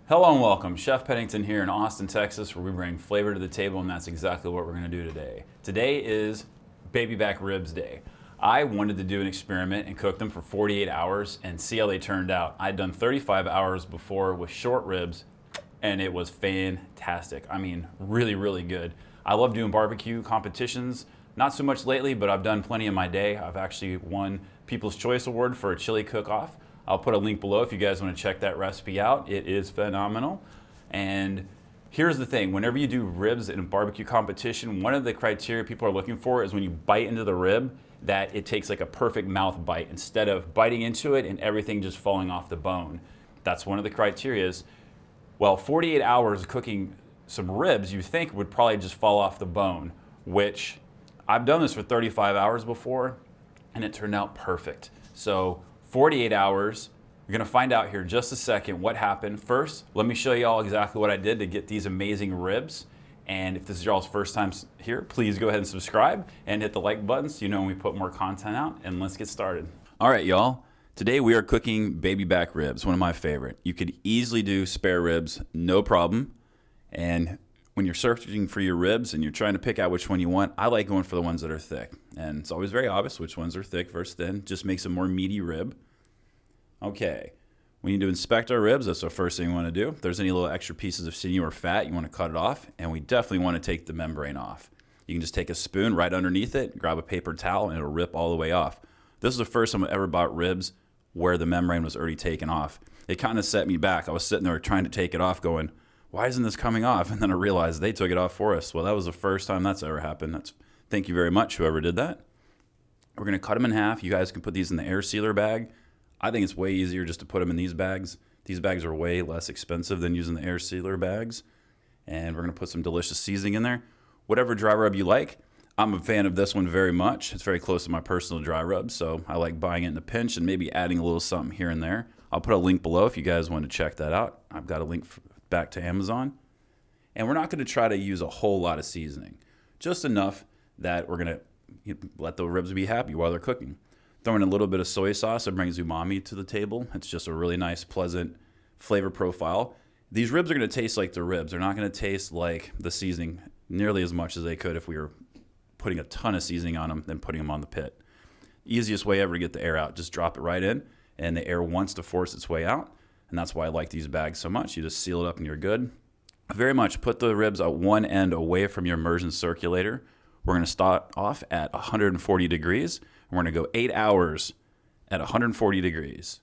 Hello and welcome. Chef Pennington here in Austin, Texas, where we bring flavor to the table, and that's exactly what we're going to do today. Today is baby back ribs day. I wanted to do an experiment and cook them for 48 hours and see how they turned out. I'd done 35 hours before with short ribs, and it was fantastic. I mean, really, really good. I love doing barbecue competitions. Not so much lately, but I've done plenty in my day. I've actually won People's Choice Award for a chili cook-off. I'll put a link below if you guys want to check that recipe out. It is phenomenal. And here's the thing, whenever you do ribs in a barbecue competition, one of the criteria people are looking for is when you bite into the rib, that it takes like a perfect mouth bite instead of biting into it and everything just falling off the bone. That's one of the criterias. Well, 48 hours cooking some ribs you think would probably just fall off the bone, which I've done this for 35 hours before and it turned out perfect. So 48 hours. You're gonna find out here in just a second what happened. First, let me show you all exactly what I did to get these amazing ribs. And if this is y'all's first time here, please go ahead and subscribe and hit the like button so you know when we put more content out, and let's get started. All right, y'all. Today we are cooking baby back ribs, one of my favorite. You could easily do spare ribs, no problem. And when you're searching for your ribs and you're trying to pick out which one you want, I like going for the ones that are thick. And it's always very obvious which ones are thick versus thin. Just makes a more meaty rib. Okay, we need to inspect our ribs. That's the first thing we want to do. If there's any little extra pieces of sinew or fat, you want to cut it off. And we definitely want to take the membrane off. You can just take a spoon right underneath it, grab a paper towel, and it'll rip all the way off. This is the first time I ever bought ribs where the membrane was already taken off. It kind of set me back. I was sitting there trying to take it off going, why isn't this coming off? And then I realized they took it off for us. Well, that was the first time that's ever happened. Thank you very much, whoever did that. We're gonna cut them in half. You guys can put these in the air sealer bag. I think it's way easier just to put them in these bags. These bags are way less expensive than using the air sealer bags. And we're gonna put some delicious seasoning in there. Whatever dry rub you like. I'm a fan of this one very much. It's very close to my personal dry rub, so I like buying it in a pinch and maybe adding a little something here and there. I'll put a link below if you guys want to check that out. I've got a link back to Amazon. And we're not going to try to use a whole lot of seasoning, just enough that we're going to let the ribs be happy while they're cooking. Throw in a little bit of soy sauce. It brings umami to the table. It's just a really nice, pleasant flavor profile. These ribs are going to taste like the ribs. They're not going to taste like the seasoning nearly as much as they could if we were putting a ton of seasoning on them and putting them on the pit. Easiest way ever to get the air out. Just drop it right in, and the air wants to force its way out. And that's why I like these bags so much. You just seal it up and you're good. Very much put the ribs at one end away from your immersion circulator. We're going to start off at 140 degrees. And we're going to go 8 hours at 140 degrees.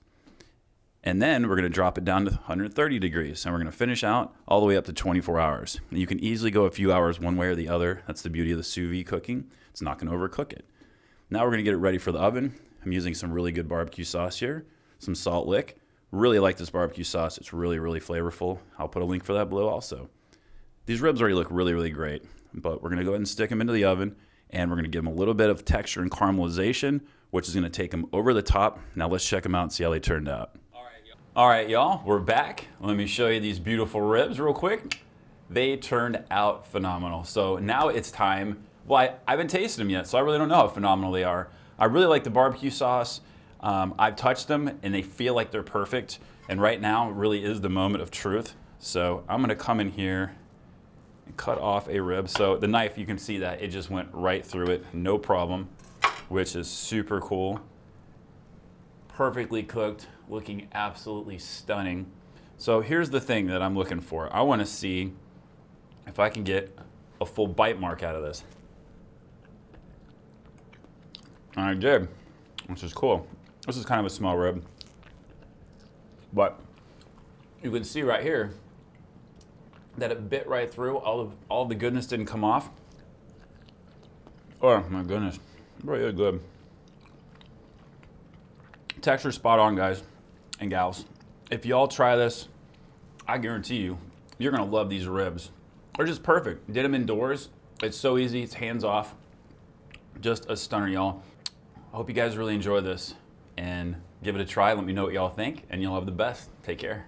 And then we're going to drop it down to 130 degrees. And we're going to finish out all the way up to 24 hours. And you can easily go a few hours one way or the other. That's the beauty of the sous vide cooking. It's not going to overcook it. Now we're going to get it ready for the oven. I'm using some really good barbecue sauce here. Some salt lick. Really like this barbecue sauce. It's really, really flavorful. I'll put a link for that below also. These ribs already look really, really great, but we're going to go ahead and stick them into the oven, and we're going to give them a little bit of texture and caramelization, which is going to take them over the top. Now let's check them out and see how they turned out. All right, y'all, we're back. Let me show you these beautiful ribs real quick. They turned out phenomenal. So now it's time. Well, I haven't tasted them yet, so I really don't know how phenomenal they are. I really like the barbecue sauce. I've touched them and they feel like they're perfect. And right now really is the moment of truth. So I'm gonna come in here and cut off a rib. So the knife, you can see that it just went right through it, no problem, which is super cool. Perfectly cooked, looking absolutely stunning. So here's the thing that I'm looking for. I wanna see if I can get a full bite mark out of this. And I did, which is cool. This is kind of a small rib, but you can see right here that it bit right through. All the goodness didn't come off. Oh my goodness, really good. Texture spot on, guys and gals. If y'all try this, I guarantee you, you're gonna love these ribs. They're just perfect. Did them indoors. It's so easy, it's hands off. Just a stunner, y'all. I hope you guys really enjoy this and give it a try. Let me know what y'all think, and you'll have the best. Take care.